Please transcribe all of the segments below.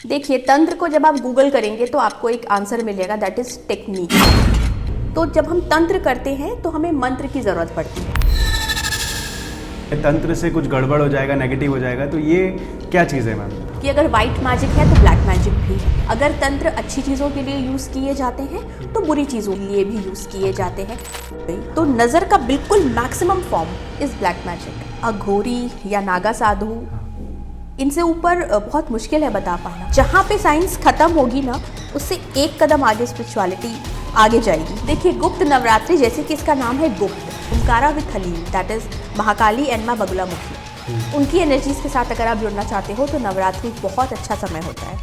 देखिए, तंत्र को जब आप गूगल करेंगे तो आपको एक आंसर मिलेगा, दैट इज टेक्निक। तो जब हम तंत्र करते हैं तो हमें मंत्र की जरूरत पड़ती है। तंत्र से कुछ गड़बड़ हो जाएगा, नेगेटिव हो जाएगा, तो ये क्या चीज़ है मैम? कि अगर वाइट मैजिक है तो ब्लैक मैजिक भी है। अगर तंत्र अच्छी चीज़ों के लिए यूज़ किए जाते हैं तो बुरी चीज़ों के लिए भी यूज़ किए जाते हैं। तो नज़र का बिल्कुल maximum form is black magic. Aghori या नागा साधु, इनसे ऊपर बहुत मुश्किल है बता पाना। जहाँ पे साइंस खत्म होगी ना, उससे एक कदम आगे स्पिरिचुअलिटी आगे जाएगी। देखिए, गुप्त नवरात्रि, जैसे कि इसका नाम है गुप्त, Omkara with haleem, that is Mahakali and माँ बगुलामुखी। उनकी एनर्जीज के साथ अगर आप जुड़ना चाहते हो तो नवरात्रि बहुत अच्छा समय होता है।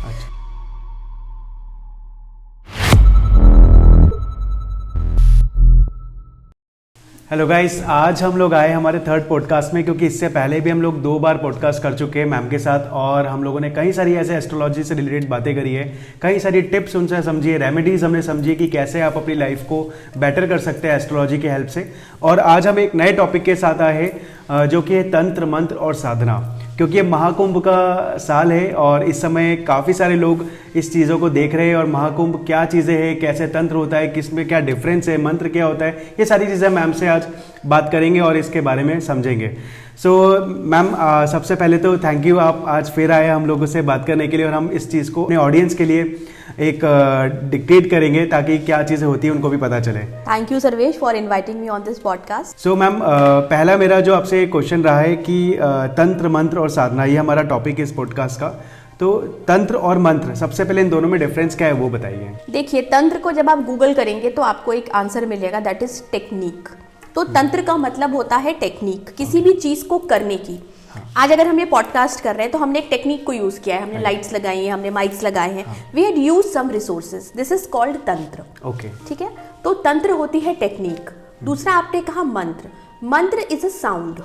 हेलो गाइस, आज हम लोग आए हमारे थर्ड पॉडकास्ट में, क्योंकि इससे पहले भी हम लोग 2 बार पॉडकास्ट कर चुके हैं मैम के साथ, और हम लोगों ने कई सारी ऐसे एस्ट्रोलॉजी से रिलेटेड बातें करी है, कई सारी टिप्स उनसे समझी है, रेमेडीज हमने समझी कि कैसे आप अपनी लाइफ को बेटर कर सकते हैं एस्ट्रोलॉजी के हेल्प से। और आज हम एक नए टॉपिक के साथ आए हैं जो कि है तंत्र, मंत्र और साधना। क्योंकि ये महाकुंभ का साल है और इस समय काफ़ी सारे लोग इस चीज़ों को देख रहे हैं, और महाकुंभ क्या चीज़ें हैं, कैसे तंत्र होता है, किस में क्या डिफरेंस है, मंत्र क्या होता है, ये सारी चीज़ें मैम से आज बात करेंगे और इसके बारे में समझेंगे। सो मैम, सबसे पहले तो थैंक यू, आप आज फिर आए हम लोगों से बात करने के लिए, और हम इस चीज़ को अपने ऑडियंस के लिए एक डिक्टेट करेंगे ताकि क्या चीज़ें होती है उनको भी पता चले। Thank you Sarvesh for inviting me on this podcast. So ma'am, पहला मेरा जो आपसे क्वेश्चन रहा है कि तंत्र, मंत्र और साधना, ये हमारा टॉपिक है इस पॉडकास्ट का। तो तंत्र और मंत्र, सबसे पहले इन दोनों में डिफरेंस क्या है वो बताइए। देखिए, तंत्र को जब आप गूगल करेंगे तो आपको एक आंसर मिलेगा, दैट इज टेक्निक। तो तंत्र का मतलब होता है टेक्निक, किसी भी चीज को करने की। आज अगर हम ये पॉडकास्ट कर रहे हैं तो हमने एक टेक्निक को यूज किया है, हमने लाइट्स लगाई हैं, हमने माइक्स लगाए हैं, we had use some resources, this is called tantra. Okay, ठीक है। तो तंत्र होती है टेक्निक। दूसरा आपने कहा मंत्र, मंत्र इज अ साउंड।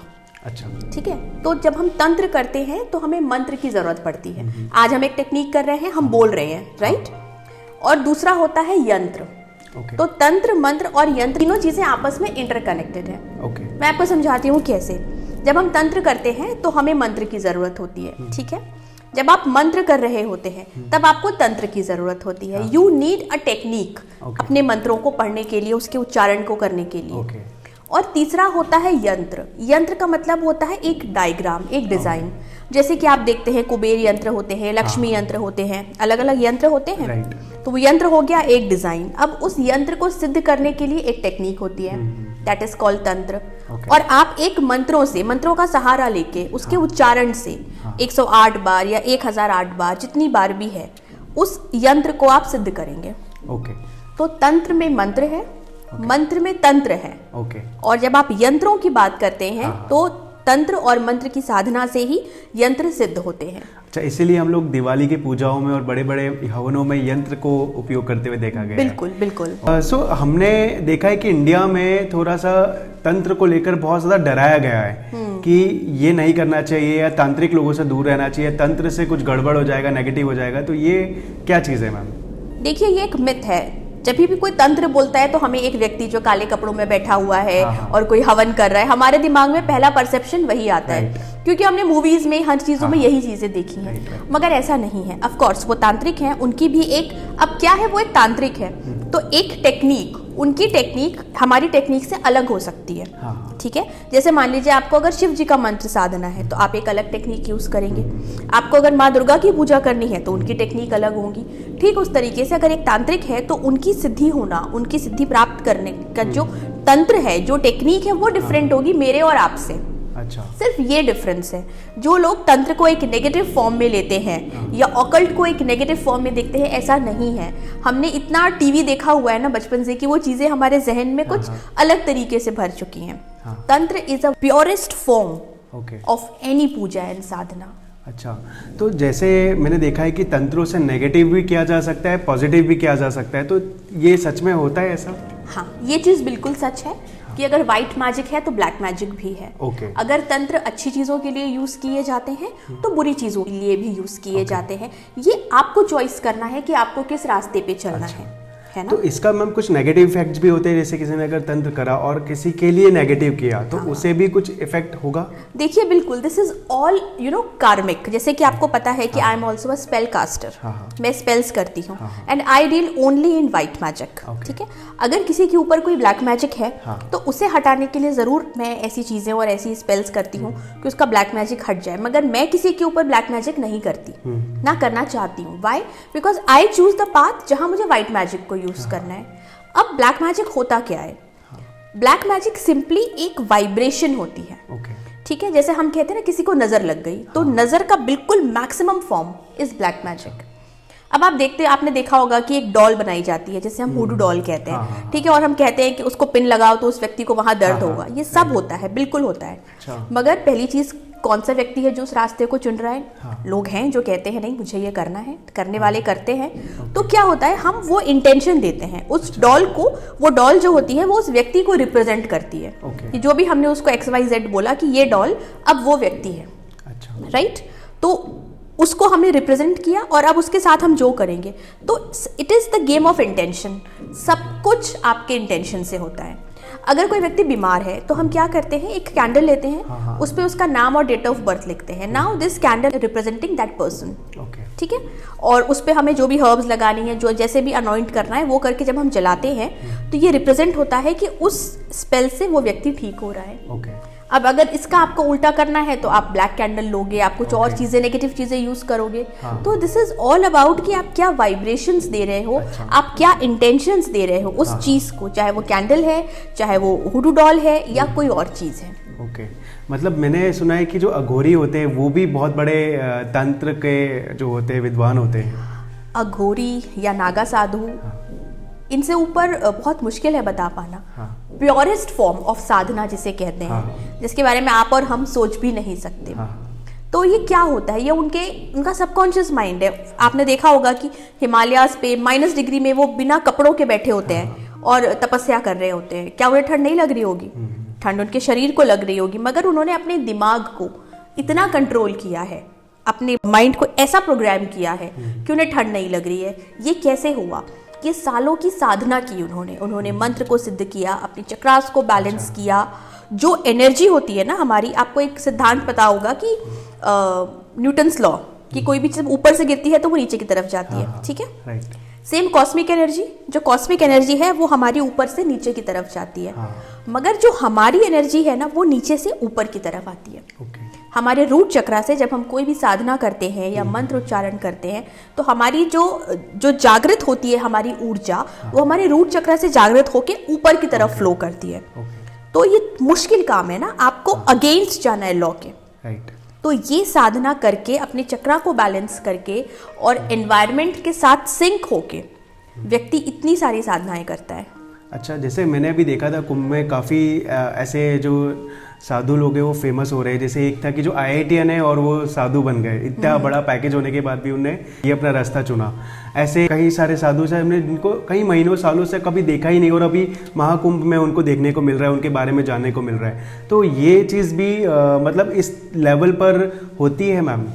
अच्छा, ठीक है। तो जब हम तंत्र करते हैं तो हमें मंत्र की जरूरत पड़ती है। आज हम एक टेक्निक कर रहे हैं, हम बोल रहे हैं, राइट। और दूसरा होता है यंत्र। okay. तो तंत्र, मंत्र और यंत्र, तीनों चीजें आपस में इंटरकनेक्टेड है। okay. मैं आपको समझाती हूँ कैसे। जब हम तंत्र करते हैं तो हमें मंत्र की जरूरत होती है, ठीक है। जब आप मंत्र कर रहे होते हैं तब आपको तंत्र की जरूरत होती है। यू नीड अ टेक्निक अपने मंत्रों को पढ़ने के लिए, उसके उच्चारण को करने के लिए। और तीसरा होता है यंत्र। यंत्र का मतलब होता है एक डायग्राम, एक डिजाइन। जैसे कि आप देखते हैं कुबेर यंत्र होते हैं, लक्ष्मी यंत्र होते हैं, अलग अलग यंत्र होते हैं। तो वो यंत्र हो गया एक डिजाइन। अब उस यंत्र को सिद्ध करने के लिए एक टेक्निक होती है, दैट इज कॉल्ड तंत्र। और आप एक मंत्रों का सहारा लेके, उसके उच्चारण से 108 बार या 1008 बार, जितनी बार भी है, उस यंत्र को आप सिद्ध करेंगे। तो तंत्र में मंत्र है, मंत्र में तंत्र है। और जब आप यंत्रों की बात करते हैं तो तंत्र और मंत्र की साधना से ही यंत्र सिद्ध होते हैं। अच्छा, इसीलिए हम लोग दिवाली की पूजाओं में और बड़े बड़े हवनों में यंत्र को उपयोग करते हुए देखा गया। बिल्कुल बिल्कुल। सो हमने देखा है कि इंडिया में थोड़ा सा तंत्र को लेकर बहुत ज़्यादा डराया गया है कि ये नहीं करना चाहिए, या तांत्रिक लोगों से दूर रहना चाहिए, तंत्र से कुछ गड़बड़ हो जाएगा, नेगेटिव हो जाएगा। तो ये क्या चीज़ है मैम? देखिए, ये एक मिथ है। जब भी कोई तंत्र बोलता है तो हमें एक व्यक्ति जो काले कपड़ों में बैठा हुआ है और कोई हवन कर रहा है, हमारे दिमाग में पहला परसेप्शन वही आता है, क्योंकि हमने मूवीज में, हर चीजों में यही चीजें देखी हैं। मगर ऐसा नहीं है। ऑफ कोर्स वो तांत्रिक हैं, उनकी भी एक, अब क्या है, वो एक तांत्रिक है तो एक टेक्निक, उनकी टेक्निक हमारी टेक्निक से अलग हो सकती है, ठीक है। जैसे मान लीजिए आपको अगर शिव जी का मंत्र साधना है तो आप एक अलग टेक्निक यूज करेंगे। आपको अगर माँ दुर्गा की पूजा करनी है तो उनकी टेक्निक अलग होगी। ठीक उस तरीके से अगर एक तांत्रिक है तो उनकी सिद्धि होना, उनकी सिद्धि प्राप्त करने का जो तंत्र है, जो टेक्निक है, वो डिफरेंट होगी मेरे और आपसे। अच्छा, सिर्फ ये डिफरेंस है। जो लोग तंत्र को एक नेगेटिव फॉर्म में लेते हैं या ऑकल्ट को एक नेगेटिव फॉर्म में देखते हैं, ऐसा नहीं है। हमने इतना टीवी देखा हुआ है ना बचपन से कि वो चीजें हमारे जहन में कुछ अलग तरीके से भर चुकी हैं। Tantra is a purest form of any puja and sadhana. अच्छा, तो जैसे मैंने देखा है कि तंत्रों से नेगेटिव भी किया जा सकता है, पॉजिटिव भी किया जा सकता है, तो ये सच में होता है ऐसा? हाँ, ये चीज बिल्कुल सच है कि अगर व्हाइट मैजिक है तो ब्लैक मैजिक भी है। अगर तंत्र अच्छी चीजों के लिए यूज किए जाते हैं तो बुरी चीजों के लिए भी यूज किए जाते हैं। ये आपको चॉइस करना है कि आपको किस रास्ते पे चलना है। है ना। तो इसका मैम कुछ नेगेटिव इफेक्ट्स भी होते हैं, जैसे किसी ने अगर तंत्र करा और किसी के लिए नेगेटिव किया तो उसे भी कुछ इफेक्ट होगा? देखिए बिल्कुल, दिस इज ऑल कार्मिक। जैसे कि आपको पता है कि I am also a spell caster, मैं स्पेल्स करती हूँ and I deal only in white magic. ठीक है, अगर किसी के ऊपर कोई ब्लैक मैजिक है तो उसे हटाने के लिए ज़रूर मैं ऐसी चीज़ें और ऐसी स्पेल्स करती हूँ कि उसका ब्लैक मैजिक हट जाए, मगर मैं किसी के ऊपर ब्लैक मैजिक नहीं करती, ना करना चाहती हूँ। Why? Because I choose the path जहाँ मुझे व्हाइट मैजिक को यूज़ करना है। अब ब्लैक मैजिक होता क्या है? ब्लैक मैजिक सिंपली एक वाइब्रेशन होती है। ठीक है, जैसे हम कहते हैं ना किसी को नजर लग गई, तो नजर का बिल्कुल maximum form is black magic. अब आपने देखा होगा कि एक डॉल बनाई जाती है जिसे हम वुडू डॉल कहते हैं। ठीक है, और हम कहते हैं कि उसको पिन लगाओ तो उस व्यक्ति को वहां दर्द होगा। ये सब होता है, बिल्कुल होता है। मगर पहली चीज, कौन सा व्यक्ति है जो उस रास्ते को चुन रहा है? लोग हैं जो कहते हैं नहीं मुझे ये करना है, करने वाले करते हैं। तो क्या होता है, हम वो इंटेंशन देते हैं उस डॉल को। वो डॉल जो होती है वो उस व्यक्ति को रिप्रेजेंट करती है कि जो भी हमने उसको XYZ बोला कि ये डॉल अब वो व्यक्ति है। राइट? तो उसको हमने रिप्रेजेंट किया और अब उसके साथ हम जो करेंगे, तो it is the game of intention. सब कुछ आपके इंटेंशन से होता है। अगर कोई व्यक्ति बीमार है तो हम क्या करते हैं, एक कैंडल लेते हैं, उस पर उसका नाम और डेट ऑफ बर्थ लिखते हैं। Now this candle representing that person. ठीक है, और उस पर हमें जो भी हर्ब्स लगानी है, जो जैसे भी अनॉइंट करना है, वो करके जब हम जलाते हैं तो ये रिप्रेजेंट होता है कि उस स्पेल से वो व्यक्ति ठीक हो रहा है। अब अगर इसका आपको उल्टा करना है तो आप ब्लैक कैंडल लोगे, आप कुछ और चीजें, नेगेटिव चीजें यूज करोगे। तो दिस इज ऑल अबाउट कि आप क्या वाइब्रेशंस दे रहे हो, आप क्या इंटेंशंस दे रहे हो उस चीज को, चाहे वो कैंडल है, चाहे वो हुडू डॉल है, या कोई और चीज है। मतलब मैंने सुना है कि जो अघोरी होते हैं वो भी बहुत बड़े तंत्र के जो होते हैं विद्वान होते हैं। अघोरी या नागा साधु, इनसे ऊपर बहुत मुश्किल है बता पाना। प्योरेस्ट फॉर्म ऑफ साधना जिसे कहते हैं, जिसके बारे में आप और हम सोच भी नहीं सकते। तो ये क्या होता है, ये उनका सबकॉन्शियस माइंड है। आपने देखा होगा कि हिमालयाज पे -डिग्री में वो बिना कपड़ों के बैठे होते हैं और तपस्या कर रहे होते हैं। क्या उन्हें ठंड नहीं लग रही होगी? ठंड उनके शरीर को लग रही होगी, मगर उन्होंने अपने दिमाग को इतना कंट्रोल किया है, अपने माइंड को ऐसा प्रोग्राम किया है कि उन्हें ठंड नहीं लग रही है। ये कैसे हुआ? ये सालों की साधना की उन्होंने मंत्र को सिद्ध किया, अपनी चक्रास को बैलेंस किया। जो एनर्जी होती है ना हमारी, आपको एक सिद्धांत पता होगा कि न्यूटन्स लॉ, कि कोई भी चीज ऊपर से गिरती है तो वो नीचे की तरफ जाती है। ठीक है, सेम कॉस्मिक एनर्जी, जो कॉस्मिक एनर्जी है वो हमारी ऊपर से नीचे की तरफ जाती है। मगर जो हमारी एनर्जी है ना वो नीचे से ऊपर की तरफ आती है। हमारे रूट चक्रा से जब हम कोई भी साधना करते हैं या मंत्र उच्चारण करते हैं तो हमारी जो जागृत होती है हमारी ऊर्जा, वो हमारे रूट चक्रा से जागृत होकर ऊपर की तरफ फ्लो करती है। तो ये मुश्किल काम है ना, आपको अगेंस्ट जाना है लॉ के। तो ये साधना करके, अपने चक्रा को बैलेंस करके और एनवायरनमेंट के साथ सिंक होके व्यक्ति इतनी सारी साधनाएं करता है। अच्छा, जैसे मैंने अभी देखा था कुंभ में काफ़ी ऐसे जो साधु लोग हैं वो फेमस हो रहे हैं। जैसे एक था कि जो IITian है और वो साधु बन गए, इतना बड़ा पैकेज होने के बाद भी उन्होंने ये अपना रास्ता चुना। ऐसे कई सारे साधु से हमने जिनको कई महीनों सालों से कभी देखा ही नहीं और अभी महाकुंभ में उनको देखने को मिल रहा है, उनके बारे में जानने को मिल रहा है। तो ये चीज़ भी मतलब इस लेवल पर होती है मैम?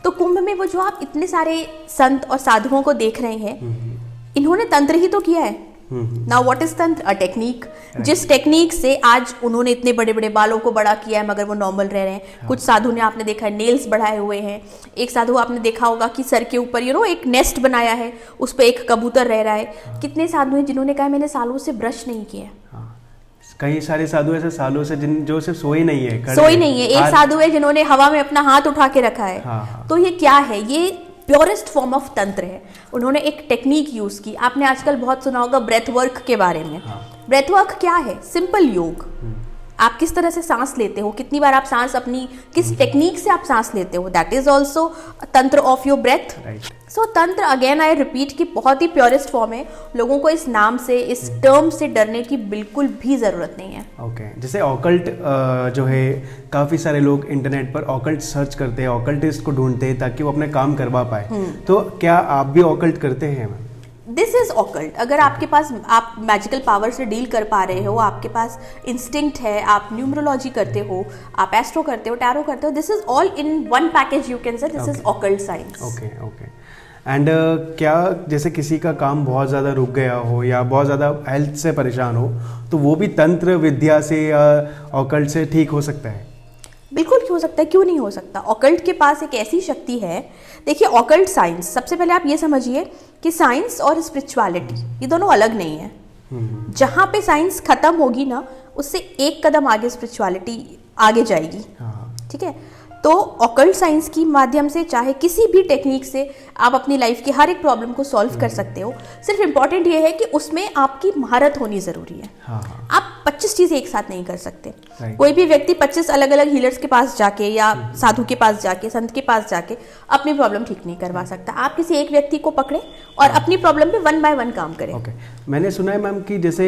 तो कुंभ में वो जो आप इतने सारे संत और साधुओं को देख रहे हैं, इन्होंने तंत्र ही तो किया है। नाउ व्हाट इज तंत्र? A technique. जिस टेक्निक से आज उन्होंने इतने बड़े बड़े बालों को बड़ा किया है मगर वो नॉर्मल रह रहे हैं। कुछ साधु ने आपने देखा है नेल्स बढ़ाए हुए हैं। एक साधु आपने देखा होगा कि सर के ऊपर एक नेस्ट बनाया है, उस पर एक कबूतर रह रहा है। कितने साधु हैं जिन्होंने कहा मैंने सालों से ब्रश नहीं किया। कई सारे साधु ऐसे सालों से जो सिर्फ सोए नहीं है, सोए नहीं है। एक साधु है जिन्होंने हवा में अपना हाथ उठा के रखा है। तो ये क्या है? ये प्योरेस्ट फॉर्म ऑफ तंत्र है। उन्होंने एक टेक्निक यूज की। आपने आजकल बहुत सुना होगा ब्रेथ वर्क के बारे में। ब्रेथ वर्क क्या है? सिंपल योग। आप किस तरह से सांस लेते हो, कितनी बार आप सांस अपनी किस टेक्निक से आप सांस लेते हो, दैट इज ऑल्सो तंत्र ऑफ योर ब्रेथ। सो तंत्र, अगेन आई रिपीट, की बहुत ही प्योरेस्ट फॉर्म है। लोगों को इस नाम से, इस टर्म से डरने की बिल्कुल भी जरूरत नहीं है। ओके, जैसे ऑकल्ट जो है, काफी सारे लोग इंटरनेट पर ऑकल्ट सर्च करते हैं, ऑकल्टिस्ट को ढूंढते हैं ताकि वो अपने काम करवा पाए। तो क्या आप भी ऑकल्ट करते हैं? This is occult. अगर आपके पास, आप मैजिकल पावर से डील कर पा रहे हो, आपके पास इंस्टिंक्ट है, आप न्यूमरोलॉजी करते हो, आप एस्ट्रो करते हो, टैरो करते हो, this is all in one package. You can say this is occult science. Okay. And क्या जैसे किसी का काम बहुत ज़्यादा रुक गया हो या बहुत ज़्यादा हेल्थ से परेशान हो, तो वो भी तंत्र विद्या से या ऑकल्ट से ठीक हो सकता है? बिल्कुल हो सकता है, क्यों नहीं हो सकता। ऑकल्ट के पास एक ऐसी शक्ति है, देखिए ऑकल्ट साइंस, सबसे पहले आप ये समझिए कि साइंस और स्पिरिचुअलिटी ये दोनों अलग नहीं है। जहाँ पे साइंस खत्म होगी ना, उससे एक कदम आगे स्पिरिचुअलिटी आगे जाएगी। ठीक है, तो ऑकल्ट साइंस की माध्यम से चाहे किसी भी टेक्निक से आप अपनी लाइफ की हर एक प्रॉब्लम को सॉल्व कर सकते हो। सिर्फ इम्पॉर्टेंट ये है कि उसमें आपकी महारत होनी ज़रूरी है। आप 25 चीज़ें एक साथ नहीं कर सकते। कोई भी व्यक्ति 25 अलग अलग हीलर्स के पास जाके या साधु के पास जाके, संत के पास जाके अपनी प्रॉब्लम ठीक नहीं करवा सकता। आप किसी एक व्यक्ति को पकड़े और अपनी प्रॉब्लम पे 1 बाय 1 काम करें। मैंने सुना है मैम कि जैसे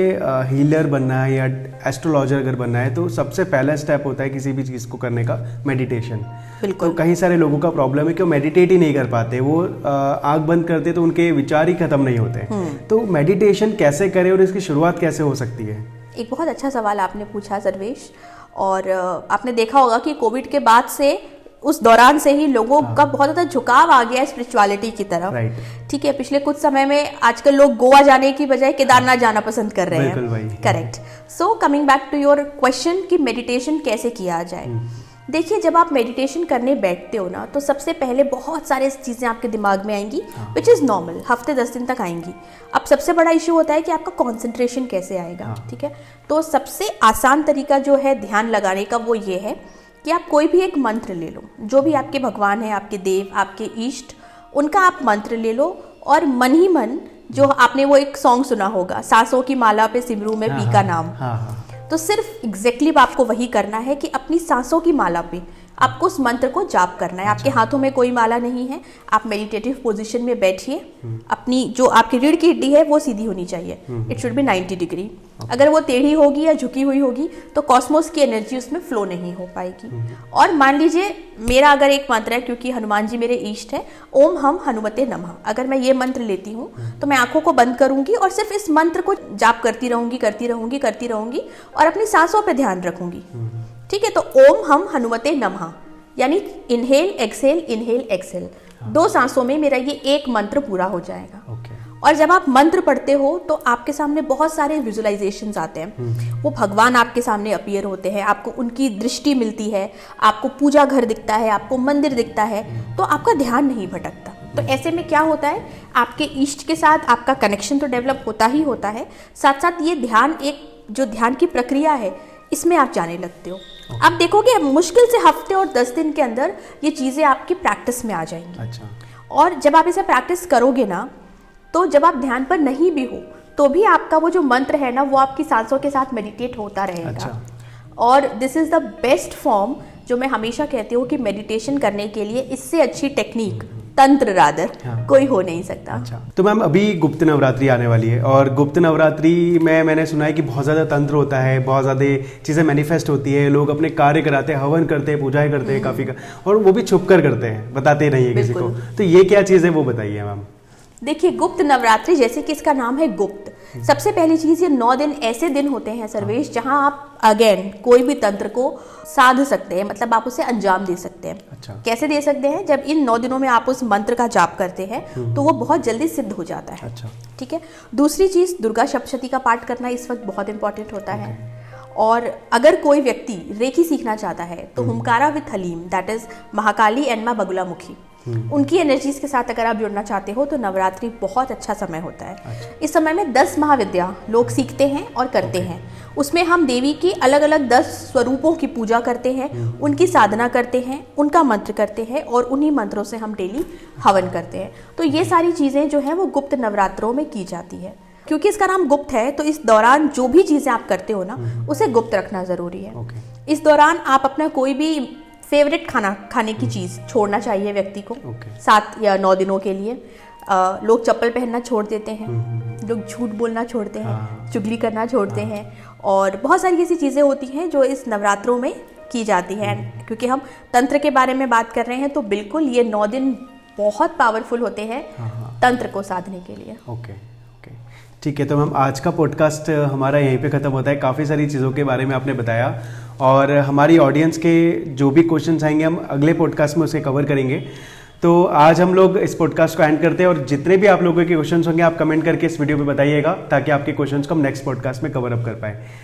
हीलर बनना है या एस्ट्रोलॉजर अगर बनना है तो सबसे पहला स्टेप होता है किसी भी चीज़ को करने का मेडिटेशन। बिल्कुल। तो कई सारे लोगों का प्रॉब्लम है कि वो मेडिटेट ही नहीं कर पाते, वो आंख बंद करते तो उनके विचार ही खत्म नहीं होते। तो मेडिटेशन कैसे करें और इसकी शुरुआत कैसे हो सकती है? एक बहुत अच्छा सवाल आपने पूछा सर्वेश, और आपने देखा होगा कि कोविड के बाद से उस दौरान से ही लोगों का बहुत ज़्यादा झुकाव आ गया है स्पिरिचुअलिटी की तरफ। ठीक है, पिछले कुछ समय में आजकल लोग गोवा जाने की बजाय केदारनाथ जाना पसंद कर रहे हैं। Correct. So coming back to your question कि मेडिटेशन कैसे किया जाए। देखिए, जब आप मेडिटेशन करने बैठते हो ना, तो सबसे पहले बहुत सारे चीज़ें आपके दिमाग में आएंगी, विच इज़ नॉर्मल, हफ्ते 10 दिन तक आएंगी। अब सबसे बड़ा इशू होता है कि आपका कॉन्सेंट्रेशन कैसे आएगा। ठीक है, तो सबसे आसान तरीका जो है ध्यान लगाने का वो ये है कि आप कोई भी एक मंत्र ले लो, जो भी आपके भगवान हैं, आपके देव, आपके इष्ट, उनका आप मंत्र ले लो और मन ही मन, जो आपने वो एक सॉन्ग सुना होगा, सांसों की माला पे सिमरू में पी का नाम, तो सिर्फ एग्जैक्टली आपको वही करना है कि अपनी सांसों की माला पे आपको उस मंत्र को जाप करना है। आपके हाथों में कोई माला नहीं है, आप मेडिटेटिव पोजीशन में बैठिए, अपनी जो आपकी रीढ़ की हड्डी है वो सीधी होनी चाहिए, इट शुड बी 90 डिग्री। अगर वो टेढ़ी होगी या झुकी हुई होगी तो कॉस्मोस की एनर्जी उसमें फ्लो नहीं हो पाएगी। और मान लीजिए मेरा अगर एक मंत्र है, क्योंकि हनुमान जी मेरे इष्ट है, ओम हम हनुमते नमः, अगर मैं ये मंत्र लेती हूँ तो मैं आंखों को बंद करूंगी और सिर्फ इस मंत्र को जाप करती रहूंगी और अपनी सांसों पर ध्यान रखूंगी। ठीक है, तो ओम हम हनुमते नमः, यानी इनहेल एक्सेल 2 सांसों में मेरा ये एक मंत्र पूरा हो जाएगा। और जब आप मंत्र पढ़ते हो तो आपके सामने बहुत सारे विजुअलाइजेशंस आते हैं। वो भगवान आपके सामने अपीयर होते हैं, आपको उनकी दृष्टि मिलती है, आपको पूजा घर दिखता है, आपको मंदिर दिखता है, तो आपका ध्यान नहीं भटकता। तो ऐसे में क्या होता है, आपके इष्ट के साथ आपका कनेक्शन तो डेवलप होता ही होता है, साथ साथ ये ध्यान, एक जो ध्यान की प्रक्रिया है, इसमें आप जाने लगते हो। आप देखोगे मुश्किल से हफ्ते और 10 दिन के अंदर ये चीज़ें आपकी प्रैक्टिस में आ जाएंगी। और जब आप इसे प्रैक्टिस करोगे ना, तो जब आप ध्यान पर नहीं भी हो तो भी आपका वो जो मंत्र है ना, वो आपकी सांसों के साथ मेडिटेट होता रहेगा। और this is the best form, जो मैं हमेशा कहती हूँ कि मेडिटेशन करने के लिए इससे अच्छी टेक्निक, तंत्र रादर, कोई हो नहीं सकता। तो मैम अभी गुप्त नवरात्रि आने वाली है, और गुप्त नवरात्रि में मैंने सुना है कि बहुत ज़्यादा तंत्र होता है, बहुत ज़्यादा चीज़ें मैनिफेस्ट होती है, लोग अपने कार्य कराते हैं, हवन करते हैं, पूजाएं करते हैं काफ़ी, और वो भी छुप कर करते हैं, बताते नहीं है किसी को। तो ये क्या चीज़ है वो बताइए मैम। देखिए, गुप्त नवरात्रि, जैसे कि इसका नाम है गुप्त, सबसे पहली चीज़, ये 9 दिन ऐसे दिन होते हैं सर्वेश, जहां आप अगेन कोई भी तंत्र को साध सकते हैं, मतलब आप उसे अंजाम दे सकते हैं। कैसे दे सकते हैं? जब इन 9 दिनों में आप उस मंत्र का जाप करते हैं तो वो बहुत जल्दी सिद्ध हो जाता है। ठीक है। दूसरी चीज़, दुर्गा सप्तशती का पाठ करना इस वक्त बहुत इंपॉर्टेंट होता है। और अगर कोई व्यक्ति रेकी सीखना चाहता है तो हुमकारा with haleem, that is Mahakali and माँ बगुलामुखी, उनकी एनर्जीज के साथ अगर आप जुड़ना चाहते हो तो नवरात्रि बहुत अच्छा समय होता है। इस समय में 10 महाविद्या लोग सीखते हैं और करते हैं। उसमें हम देवी की अलग अलग 10 स्वरूपों की पूजा करते हैं, उनकी साधना करते हैं, उनका मंत्र करते हैं, और उन्हीं मंत्रों से हम डेली हवन करते हैं। तो ये सारी चीज़ें जो हैं वो गुप्त नवरात्रों में की जाती है। क्योंकि इसका नाम गुप्त है, तो इस दौरान जो भी चीज़ें आप करते हो ना, उसे गुप्त रखना ज़रूरी है। इस दौरान आप अपना कोई भी फेवरेट खाने की चीज़ छोड़ना चाहिए व्यक्ति को। 7 या 9 दिनों के लिए लोग चप्पल पहनना छोड़ देते हैं, लोग झूठ बोलना छोड़ते हैं, चुगली करना छोड़ते हैं, और बहुत सारी ऐसी चीज़ें होती हैं जो इस नवरात्रों में की जाती हैं। क्योंकि हम तंत्र के बारे में बात कर रहे हैं, तो बिल्कुल ये 9 दिन बहुत पावरफुल होते हैं तंत्र को साधने के लिए। ठीक है, तो मैम आज का पॉडकास्ट हमारा यहीं पे ख़त्म होता है। काफ़ी सारी चीज़ों के बारे में आपने बताया, और हमारी ऑडियंस के जो भी क्वेश्चंस आएंगे हम अगले पॉडकास्ट में उसे कवर करेंगे। तो आज हम लोग इस पॉडकास्ट को एंड करते हैं और जितने भी आप लोगों के क्वेश्चंस होंगे आप कमेंट करके इस वीडियो पे बताइएगा ताकि आपके क्वेश्चंस को हम नेक्स्ट पॉडकास्ट में कवर अप कर पाए।